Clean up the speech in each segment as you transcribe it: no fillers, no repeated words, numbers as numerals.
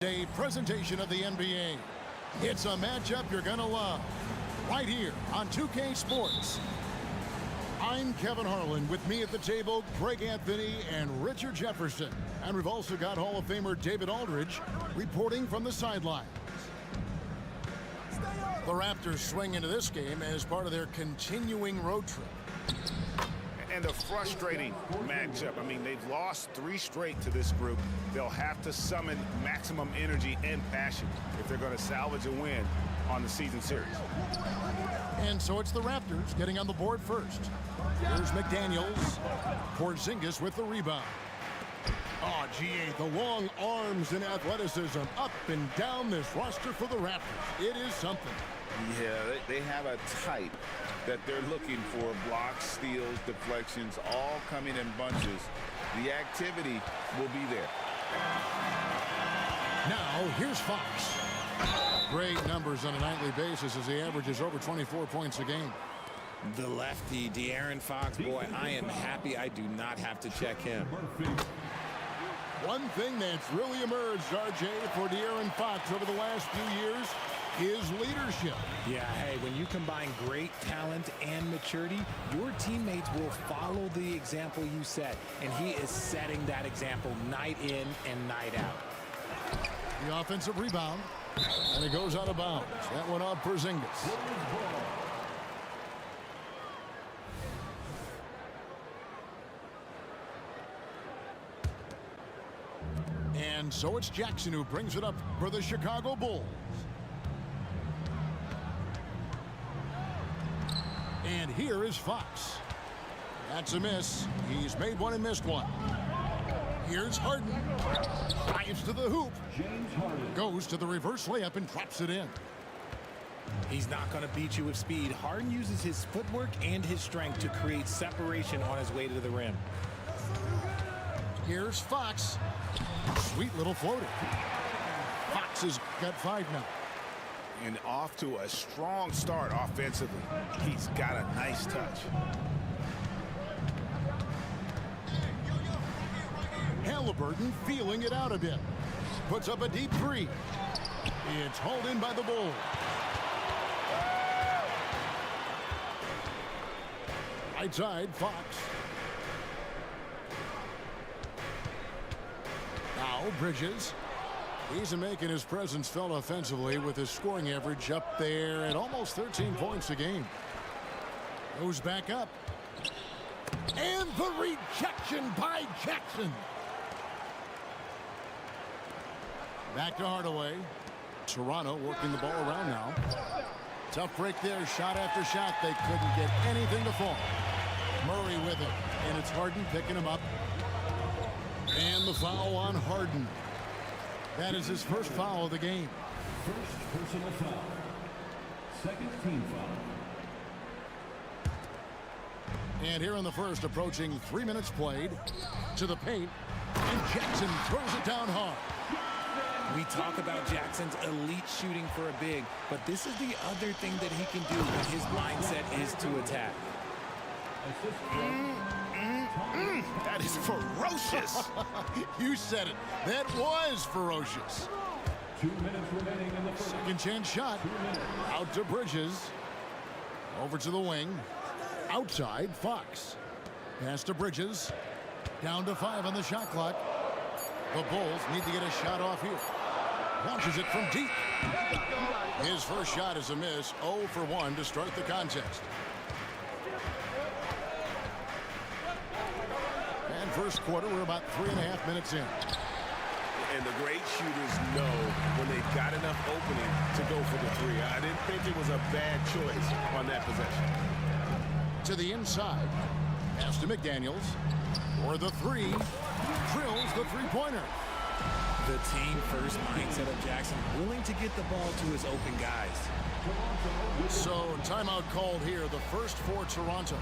A presentation of the NBA. It's a matchup you're going to love. Right here on 2K Sports. I'm Kevin Harlan. With me at the table, Greg Anthony and Richard Jefferson. And we've also got Hall of Famer David Aldridge reporting from the sidelines. The Raptors swing into this game as part of their continuing road trip. And a frustrating matchup. I mean, they've lost 3 straight to this group. They'll have to summon maximum energy and passion if they're going to salvage a win on the season series. And so it's the Raptors getting on the board first. Here's McDaniels. Porzingis with the rebound. Oh, GA, the long arms and athleticism up and down this roster for the Raptors. It is something. Yeah, they have a type that they're looking for. Blocks, steals, deflections, all coming in bunches. The activity will be there. Now, here's Fox. Great numbers on a nightly basis as he averages over 24 points a game. The lefty, De'Aaron Fox, boy, I am happy I do not have to check him. One thing that's really emerged, RJ, for De'Aaron Fox over the last few years is leadership. Yeah, hey, when you combine great talent and maturity, your teammates will follow the example you set, and he is setting that example night in and night out. The offensive rebound, and it goes out of bounds. That one off Porzingis. And so it's Jackson who brings it up for the Chicago Bulls. And here is Fox. That's a miss. He's made one and missed one. Here's Harden. Dives to the hoop. Goes to the reverse layup and drops it in. He's not going to beat you with speed. Harden uses his footwork and his strength to create separation on his way to the rim. Here's Fox. Sweet little floater. Fox has got 5 now. And off to a strong start offensively. He's got a nice touch. Halliburton feeling it out a bit. Puts up a deep 3. It's hauled in by the Bulls. Right side, Fox. Now Bridges. He's making his presence felt offensively with his scoring average up there at almost 13 points a game. Goes back up. And the rejection by Jackson. Back to Hardaway. Toronto working the ball around now. Tough break there, shot after shot. They couldn't get anything to fall. Murray with it, and it's Harden picking him up. And the foul on Harden. That is his first foul of the game. First personal foul. Second team foul. And here in the first, approaching 3 minutes played, to the paint, and Jackson throws it down hard. We talk about Jackson's elite shooting for a big, but this is the other thing that he can do when his mindset is to attack. That is ferocious. You said it. That was ferocious. 2 minutes remaining in the first. Second chance shot. Out to Bridges. Over to the wing. Outside, Fox. Pass to Bridges. Down to 5 on the shot clock. The Bulls need to get a shot off here. Launches it from deep. His first shot is a miss. 0 for 1 to start the contest. And first quarter, we're about 3.5 minutes in. And the great shooters know when they've got enough opening to go for the 3. I didn't think it was a bad choice on that possession. To the inside. Pass to McDaniels. For the 3. Drills the three-pointer. The team-first mindset of Jackson, willing to get the ball to his open guys. So, timeout called here, the first for Toronto.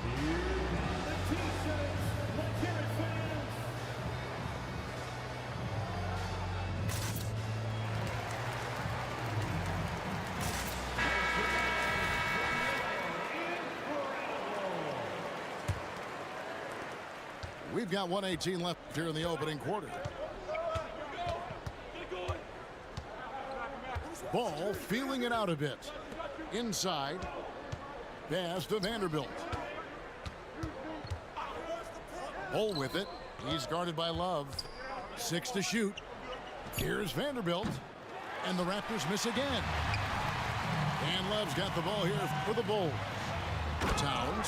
We've got 1:18 left here in the opening quarter. Ball feeling it out a bit. Inside. Pass to Vanderbilt. Bull with it. He's guarded by Love. 6 to shoot. Here's Vanderbilt. And the Raptors miss again. And Love's got the ball here for the Bulls. Towns.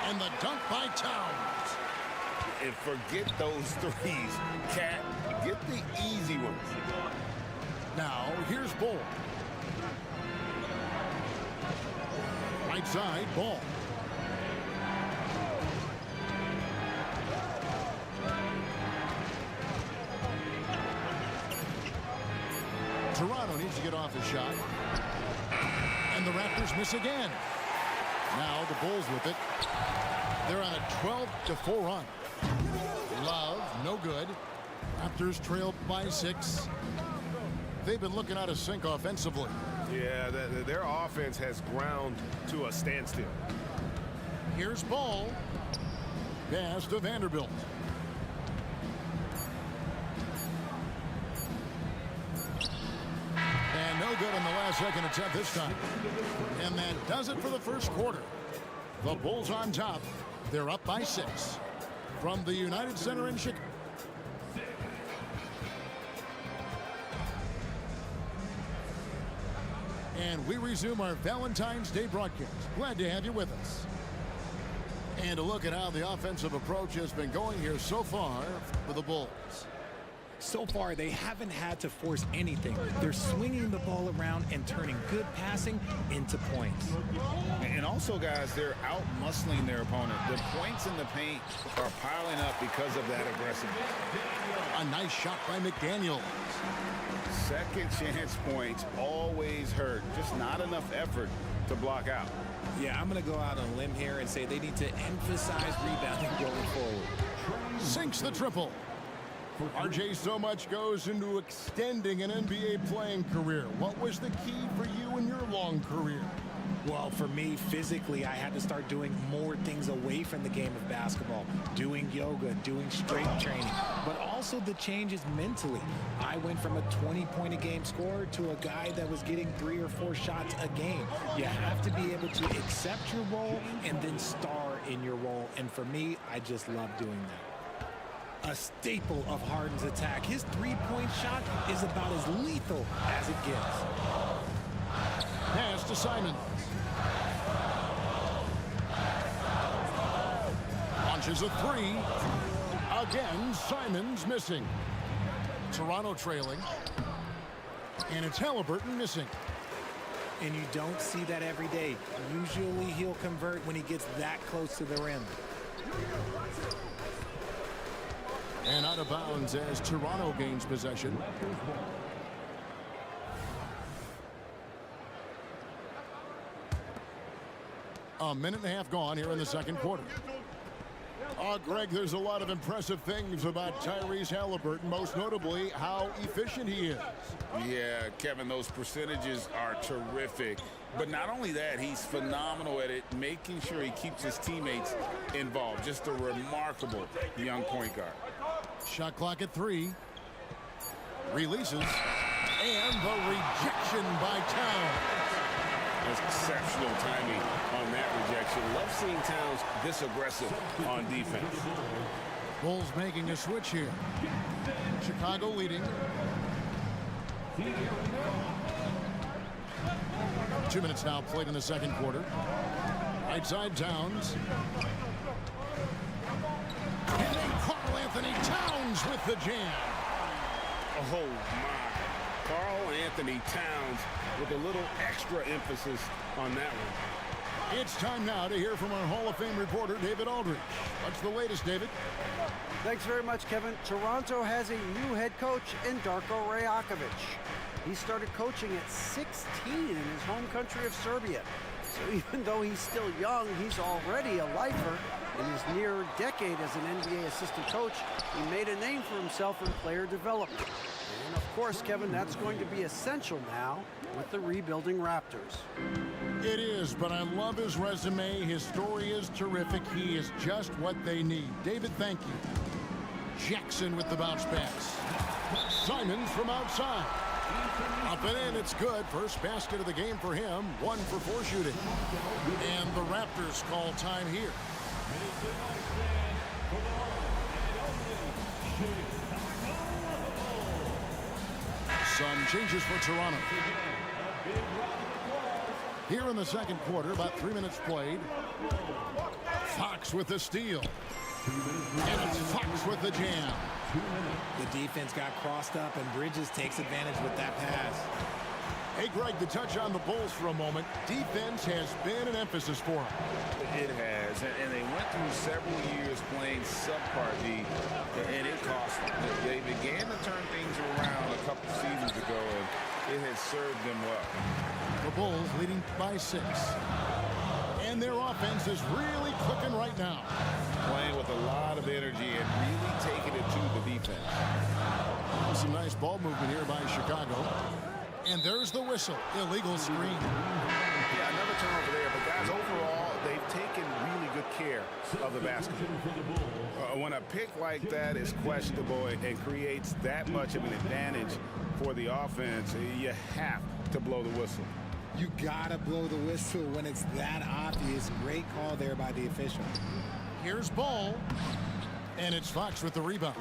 And the dunk by Towns. And forget those threes. Cat, get the easy ones. Now, here's Bull. Right side, Ball. Toronto needs to get off his shot. And the Raptors miss again. Now the Bulls with it. They're on a 12-4 run. Love, no good. Raptors trail by 6. They've been looking out of sync offensively. Yeah, their offense has ground to a standstill. Here's Ball. Pass to Vanderbilt. And no good on the last second attempt this time. And that does it for the first quarter. The Bulls on top. They're up by 6. From the United Center in Chicago. And we resume our Valentine's Day broadcast. Glad to have you with us. And a look at how the offensive approach has been going here so far for the Bulls. So far, they haven't had to force anything. They're swinging the ball around and turning good passing into points. And also, guys, they're out-muscling their opponent. The points in the paint are piling up because of that aggressiveness. A nice shot by McDaniel. Second chance points always hurt. Just not enough effort to block out. Yeah, I'm going to go out on a limb here and say they need to emphasize rebounding going forward. Sinks the triple. RJ, so much goes into extending an NBA playing career. What was the key for you in your long career? Well, for me, physically, I had to start doing more things away from the game of basketball. Doing yoga, doing strength training, but also the changes mentally. I went from a 20-point-a-game scorer to a guy that was getting 3 or 4 shots a game. You have to be able to accept your role and then star in your role. And for me, I just love doing that. A staple of Harden's attack. His three-point shot is about as lethal as it gets. Pass to Simons. Launches a 3. Again, Simons missing. Toronto trailing. And it's Halliburton missing. And you don't see that every day. Usually he'll convert when he gets that close to the rim. And out of bounds as Toronto gains possession. A minute and a half gone here in the second quarter. Greg, there's a lot of impressive things about Tyrese Halliburton, most notably how efficient he is. Yeah, Kevin, those percentages are terrific. But not only that, he's phenomenal at it, making sure he keeps his teammates involved. Just a remarkable young point guard. Shot clock at 3. Releases. And the rejection by Towns. That's exceptional timing on that rejection. Love seeing Towns this aggressive on defense. Bulls making a switch here. Chicago leading. 2 minutes now played in the second quarter. Right side Towns. And then Karl Anthony Towns with the jam. Oh, my. Karl Anthony Towns with a little extra emphasis on that one. It's time now to hear from our Hall of Fame reporter, David Aldridge. What's the latest, David? Thanks very much, Kevin. Toronto has a new head coach in Darko Rajakovic. He started coaching at 16 in his home country of Serbia. So even though he's still young, he's already a lifer. In his near decade as an NBA assistant coach, he made a name for himself in player development. And of course, Kevin, that's going to be essential now with the rebuilding Raptors. It is, but I love his resume. His story is terrific. He is just what they need. David, thank you. Jackson with the bounce pass. Simons from outside. Up and in, it's good. First basket of the game for him. 1 for 4 shooting. And the Raptors call time here. Some changes for Toronto. Here in the second quarter, about 3 minutes played. Fox with the steal. And it's Fox with the jam. The defense got crossed up, and Bridges takes advantage with that pass. Hey, Greg, to touch on the Bulls for a moment, defense has been an emphasis for them. It has, and they went through several years playing subpar D, and it cost them. They began to turn things around a couple seasons ago, and it has served them well. The Bulls leading by 6. And their offense is really clicking right now. Playing with a lot of energy and really taking it to the defense. Some nice ball movement here by Chicago. And there's the whistle. Illegal screen. Yeah, another turnover there. But guys, overall, they've taken really good care of the basketball. When a pick like that is questionable and creates that much of an advantage for the offense, you have to blow the whistle. You gotta blow the whistle when it's that obvious. Great call there by the official. Here's Ball. And it's Fox with the rebound.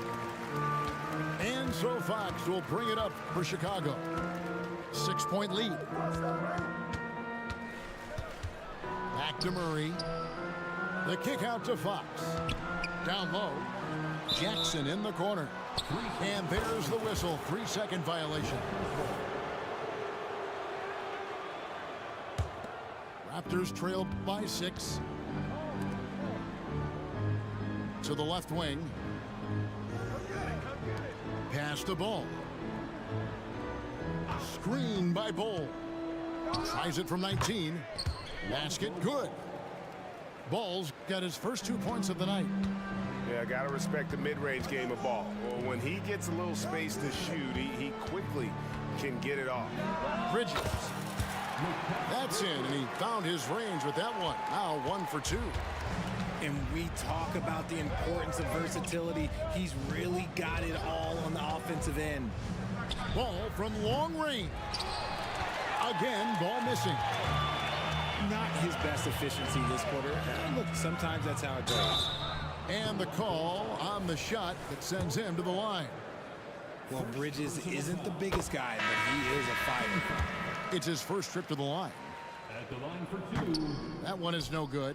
And so Fox will bring it up for Chicago. 6-point lead. Back to Murray. The kick out to Fox. Down low. Jackson in the corner. And there's the whistle. 3-second violation. Raptors trail by 6. To the left wing. Pass to Ball. Screen by Ball. Tries it from 19. Basket good. Ball's got his first 2 points of the night. Yeah, got to respect the mid-range game of ball. Well, when he gets a little space to shoot, he quickly can get it off. Bridges. That's in, and he found his range with that one. Now 1 for 2. And we talk about the importance of versatility. He's really got it all on the offensive end. Ball from long range. Again, Ball missing. Not his best efficiency this quarter. Look, sometimes that's how it goes. And the call on the shot that sends him to the line. Well, Bridges isn't the biggest guy, but he is a fighter. It's his first trip to the line. At the line for 2. That one is no good.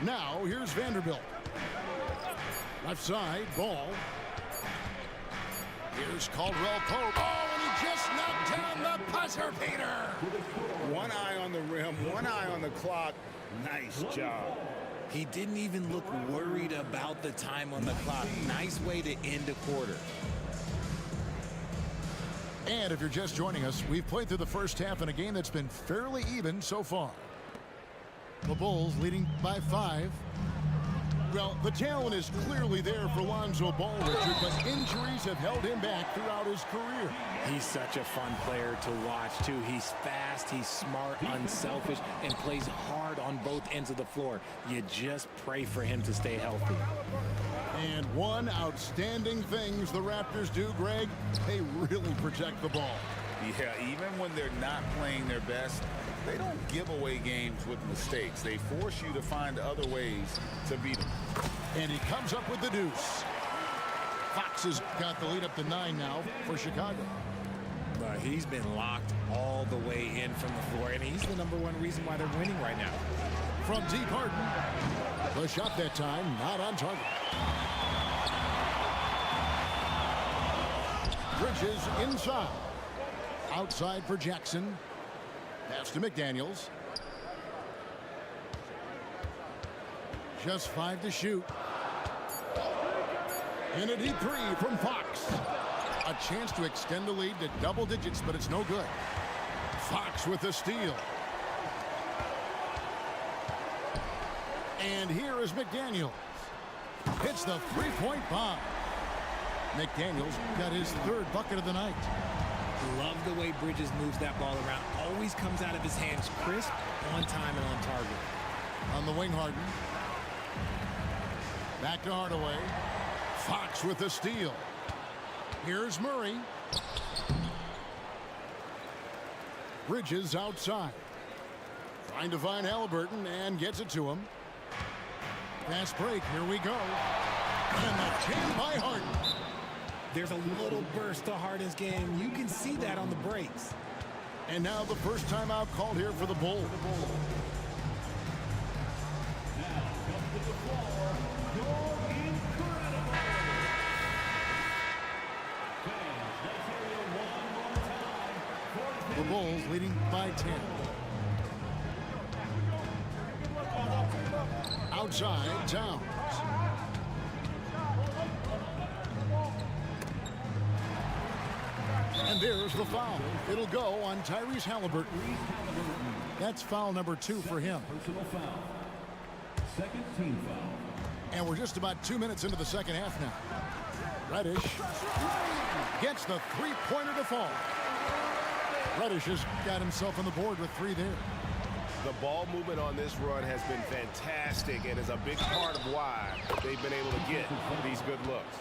Now, here's Vanderbilt. Left side, Ball. Here's Caldwell Pope. Oh, and he just knocked down the buzzer beater. One eye on the rim, one eye on the clock. Nice job. He didn't even look worried about the time on the clock. Nice way to end a quarter. And if you're just joining us, we've played through the first half in a game that's been fairly even so far. The Bulls leading by 5. Well, the talent is clearly there for Lonzo Ball, Richard, but injuries have held him back throughout his career. He's such a fun player to watch, too. He's fast, he's smart, unselfish, and plays hard on both ends of the floor. You just pray for him to stay healthy. And one outstanding things the Raptors do, Greg, they really protect the ball. Yeah, even when they're not playing their best, they don't give away games with mistakes. They force you to find other ways to beat them. And he comes up with the deuce. Fox has got the lead up to 9 now for Chicago. But he's been locked all the way in from the floor, and he's the #1 reason why they're winning right now. From deep Harden. The shot that time, not on target. Bridges inside. Outside for Jackson. Pass to McDaniels. Just 5 to shoot. And a deep 3 from Fox. A chance to extend the lead to double digits, but it's no good. Fox with the steal. And here is McDaniels. Hits the 3-point bomb. McDaniels got his 3rd bucket of the night. Love the way Bridges moves that ball around. Always comes out of his hands crisp, on time, and on target. On the wing, Harden. Back to Hardaway. Fox with the steal. Here's Murray. Bridges outside. Trying to find Halliburton and gets it to him. Fast break. Here we go. And the jam by Harden. There's a little burst to Harden's game. You can see that on the breaks. And now the first timeout called here for the Bulls. The Bulls leading by 10. Outside, Towns. And there's the foul. It'll go on Tyrese Halliburton. That's foul number 2 for him. Personal foul. Second team foul. And we're just about 2 minutes into the second half now. Reddish gets the three-pointer to fall. Reddish has got himself on the board with 3 there. The ball movement on this run has been fantastic and is a big part of why they've been able to get these good looks.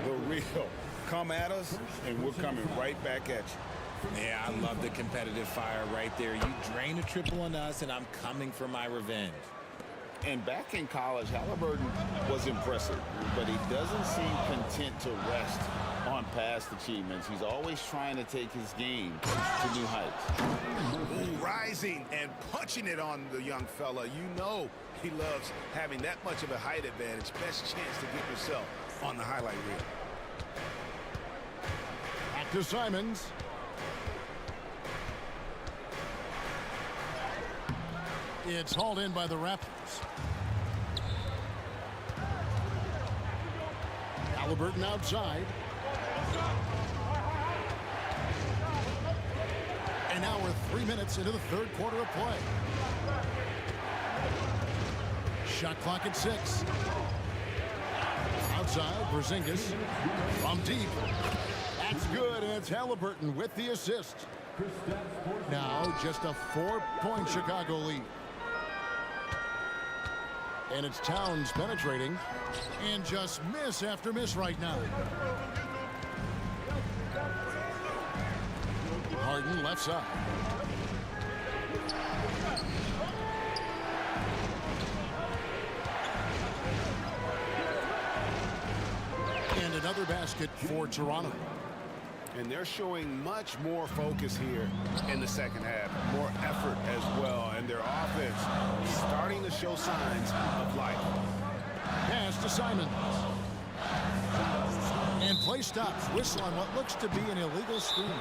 The real. Come at us, and we're coming right back at you. Yeah, I love the competitive fire right there. You drain a triple on us, and I'm coming for my revenge. And back in college, Halliburton was impressive, but he doesn't seem content to rest on past achievements. He's always trying to take his game to new heights. Ooh, rising and punching it on the young fella. You know he loves having that much of a height advantage. Best chance to get yourself on the highlight reel. Back to Simons. It's hauled in by the Raptors. Halliburton outside. And now we're 3 minutes into the third quarter of play. Shot clock at 6. Outside, Porzingis from deep. That's good, and it's Halliburton with the assist. Now just a 4-point Chicago lead. And it's Towns penetrating. And just miss after miss right now. Harden left side. And another basket for Toronto. And they're showing much more focus here in the second half. More effort as well. And their offense is starting to show signs of life. Pass to Simons. And play stops. Whistle on what looks to be an illegal screen.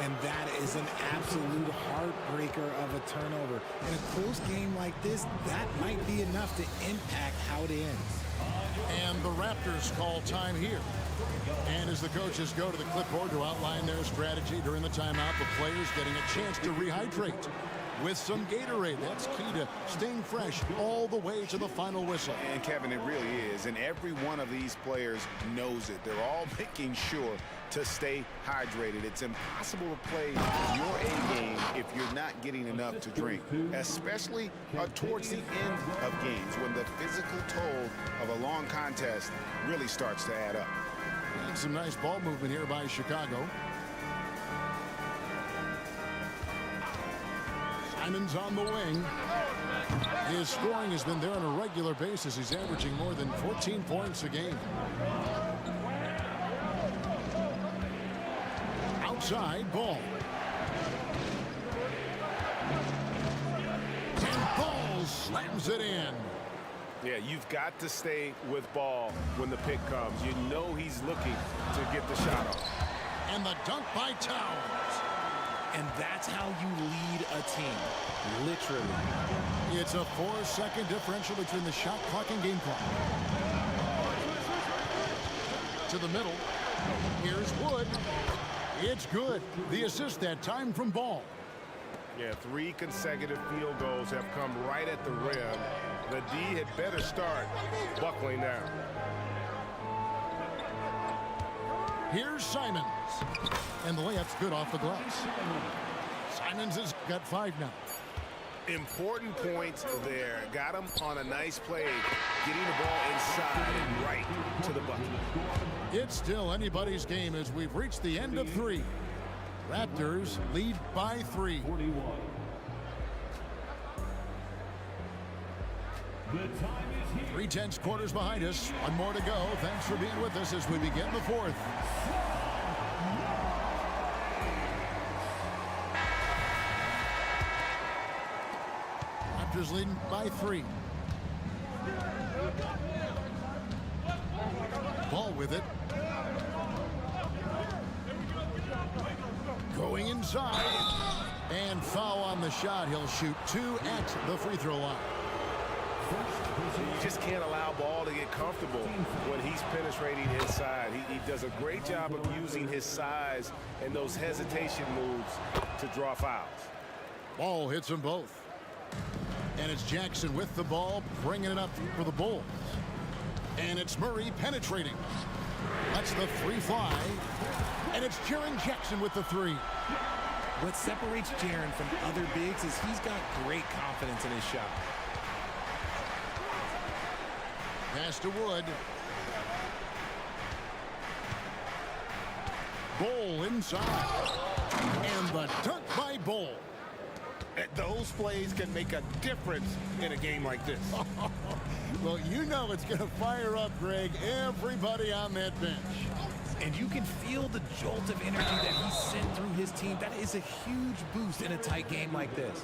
And that is an absolute heartbreaker of a turnover. In a close game like this, that might be enough to impact how it ends. And the Raptors call time here. And as the coaches go to the clipboard to outline their strategy during the timeout, the players getting a chance to rehydrate with some Gatorade. That's key to staying fresh all the way to the final whistle. And Kevin, it really is. And every one of these players knows it. They're all making sure to stay hydrated. It's impossible to play your A game if you're not getting enough to drink, especially towards the end of games when the physical toll of a long contest really starts to add up. And some nice ball movement here by Chicago. Simons on the wing. His scoring has been there on a regular basis. He's averaging more than 14 points a game. Outside, Ball. And Ball slams it in. Yeah, you've got to stay with Ball when the pick comes. You know he's looking to get the shot off. And the dunk by Towns. And that's how you lead a team, literally. It's a 4-second differential between the shot clock and game clock. To the middle. Here's Wood. It's good. The assist that time from Ball. Yeah, 3 consecutive field goals have come right at the rim. The D had better start buckling down. Here's Simons. And the layup's good off the glass. Simons has got 5 now. Important points there. Got him on a nice play, getting the ball inside and right to the bucket. It's still anybody's game as we've reached the end of 3. Raptors lead by 3. 41. The time is here. 3/10 quarters behind us. 1 more to go. Thanks for being with us as we begin the 4th. Raptors leading by 3. Ball with it. Going inside. And foul on the shot. He'll shoot 2 at the free throw line. You just can't allow ball to get comfortable when he's penetrating inside. He does a great job of using his size and those hesitation moves to draw fouls. Ball hits them both. And it's Jackson with the ball, bringing it up for the Bulls. And it's Murray penetrating. That's the 3 fly. And it's Jaren Jackson with the 3. What separates Jaren from other bigs is he's got great confidence in his shot. Pass to Wood. Ball inside. And the dunk by Ball. Those plays can make a difference in a game like this. Well, you know it's going to fire up, Greg, everybody on that bench. And you can feel the jolt of energy that he sent through his team. That is a huge boost in a tight game like this.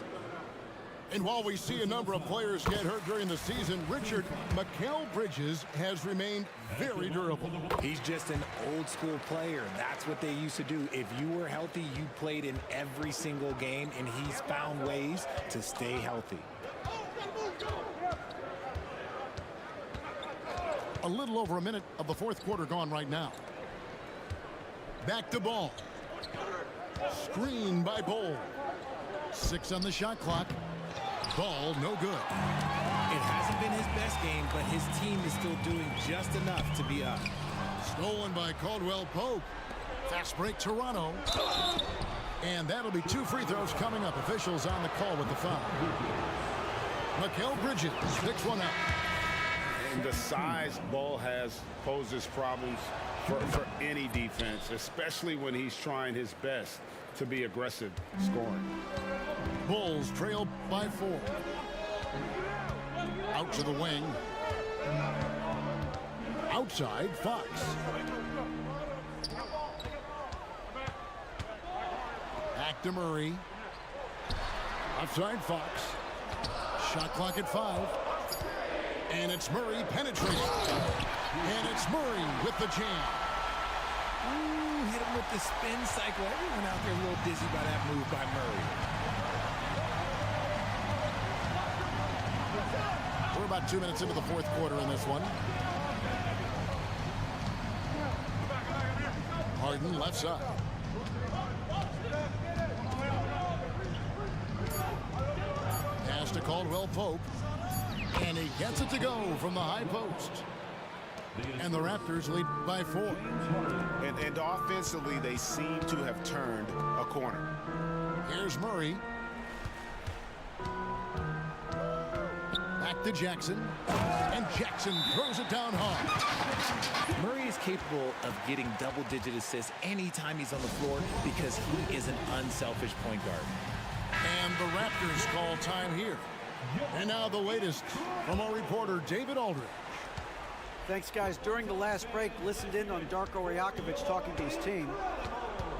And while we see a number of players get hurt during the season, Richard, Mikal Bridges has remained very durable. He's just an old school player. That's what they used to do. If you were healthy, you played in every single game, and he's found ways to stay healthy. A little over a minute of the 4th quarter gone right now. Back to Ball. Screen by Ball. 6 on the shot clock. Ball no good. It hasn't been his best game, but his team is still doing just enough to be up. Stolen by Caldwell Pope. Fast break Toronto. And that'll be 2 free throws coming up. Officials on the call with the foul. Mikal Bridges picks one up. And the size Ball has poses problems for any defense, especially when he's trying his best to be aggressive scoring. Bulls trail by 4. Out to the wing. Outside, Fox. Back to Murray. Outside, Fox. Shot clock at 5. And it's Murray penetrating. And it's Murray with the jam. Ooh, hit him with the spin cycle. Everyone out there a little dizzy by that move by Murray. We're about 2 minutes into the 4th quarter in this one. Harden left side. Pass to Caldwell Pope. And he gets it to go from the high post. And the Raptors lead by 4. And offensively, they seem to have turned a corner. Here's Murray. Back to Jackson. And Jackson throws it down hard. Murray is capable of getting double-digit assists anytime he's on the floor because he is an unselfish point guard. And the Raptors call time here. And now the latest from our reporter, David Aldridge. Thanks, guys. During the last break, listened in on Darko Rajakovic talking to his team.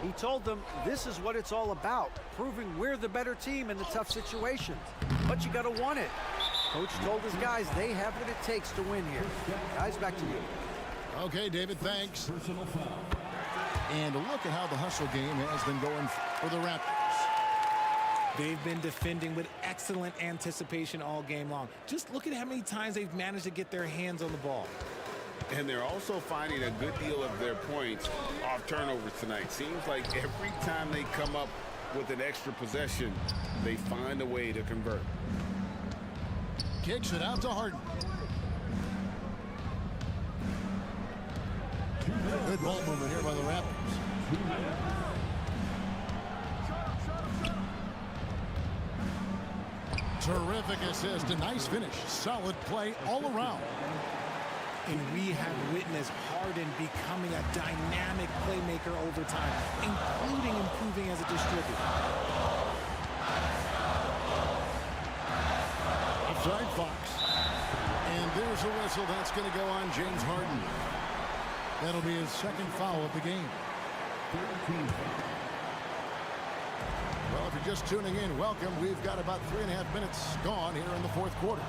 He told them this is what it's all about, proving we're the better team in the tough situations. But you got to want it. Coach told his guys they have what it takes to win here. Guys, back to you. Okay, David, thanks. Personal foul. And look at how the hustle game has been going for the Raptors. They've been defending with excellent anticipation all game long. Just look at how many times they've managed to get their hands on the ball. And they're also finding a good deal of their points off turnovers tonight. Seems like every time they come up with an extra possession, they find a way to convert. Kicks it out to Harden. Good ball movement here by the Raptors. Terrific assist, a nice finish. Solid play all around. And we have witnessed Harden becoming a dynamic playmaker over time, including improving as a distributor. Offside Fox. And there's a whistle that's going to go on James Harden. That'll be his second foul of the game. Well, if you're just tuning in, welcome. We've got about 3.5 minutes gone here in the fourth quarter.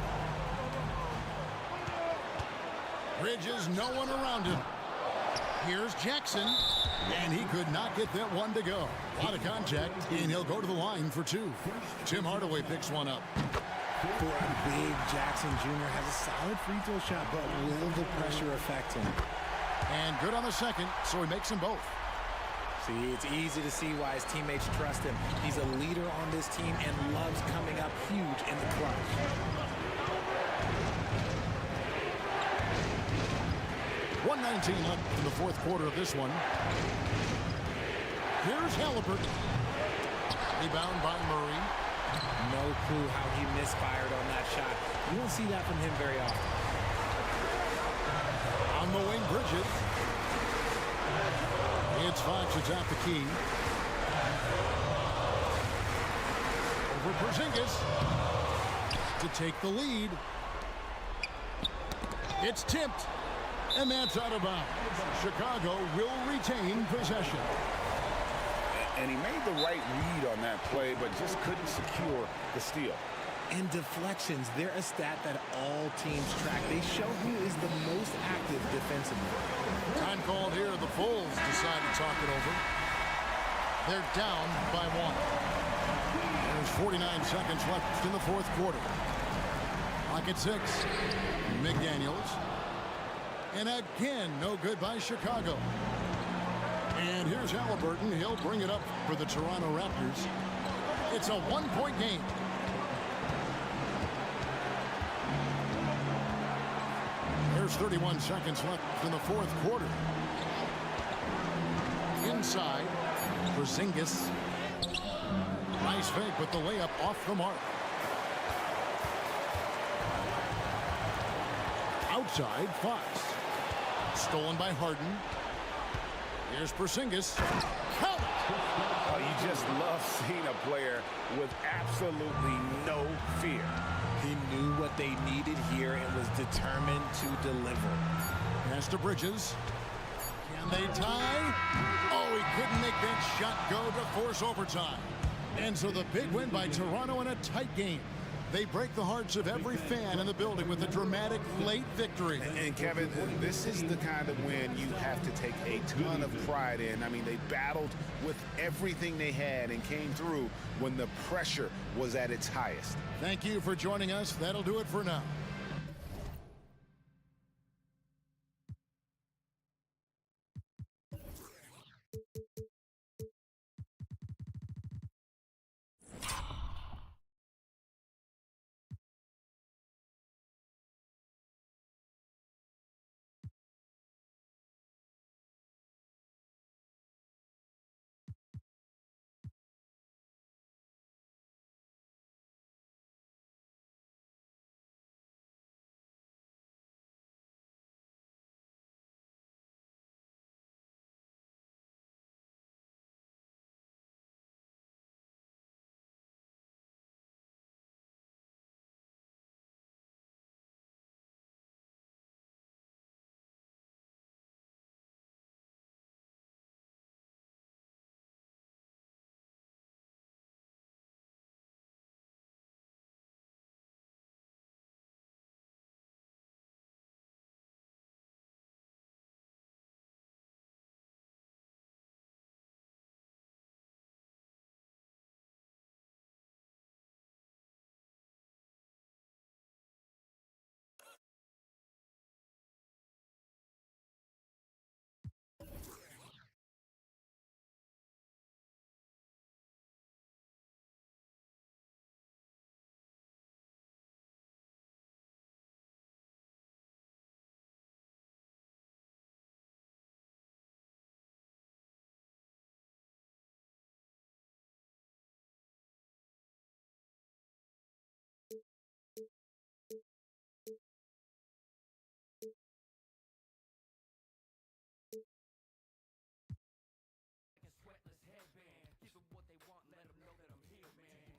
Bridges, no one around him. Here's Jackson, and he could not get that one to go. A lot of contact, and he'll go to the line for two. Tim Hardaway picks one up. For a big Jackson Jr. has a solid free throw shot, but will the pressure affect him? And good on the second, so he makes them both. See, it's easy to see why his teammates trust him. He's a leader on this team and loves coming up huge in the clutch. .119 left in the fourth quarter of this one. Here's Halliburton. Rebound by Murray. No clue how he misfired on that shot. You don't see that from him very often. On the wing, Bridges. It's Fox to tap the key. Over Porzingis to take the lead. It's tipped, and that's out of bounds. Chicago will retain possession. And he made the right read on that play, but just couldn't secure the steal. And deflections, they're a stat that all teams track. They show who is the most active defensively. Time called here. The Bulls decide to talk it over. They're down by one. There's 49 seconds left in the fourth quarter. Clock at 6. McDaniels. And again, no good by Chicago. And here's Halliburton. He'll bring it up for the Toronto Raptors. It's a one-point game. There's 31 seconds left in the fourth quarter. Inside, Porzingis. Nice fake, but the layup off the mark. Outside, Fox. Stolen by Harden. Here's Porzingis. Count! Oh, you just love seeing a player with absolutely no fear. He knew what they needed here and was determined to deliver. Pass to Bridges. Can they tie? Oh, he couldn't make that shot go to force overtime. And so the big win by Toronto in a tight game. They break the hearts of every fan in the building with a dramatic late victory. And Kevin, this is the kind of win you have to take a ton of pride in. I mean, they battled with everything they had and came through when the pressure was at its highest. Thank you for joining us. That'll do it for now.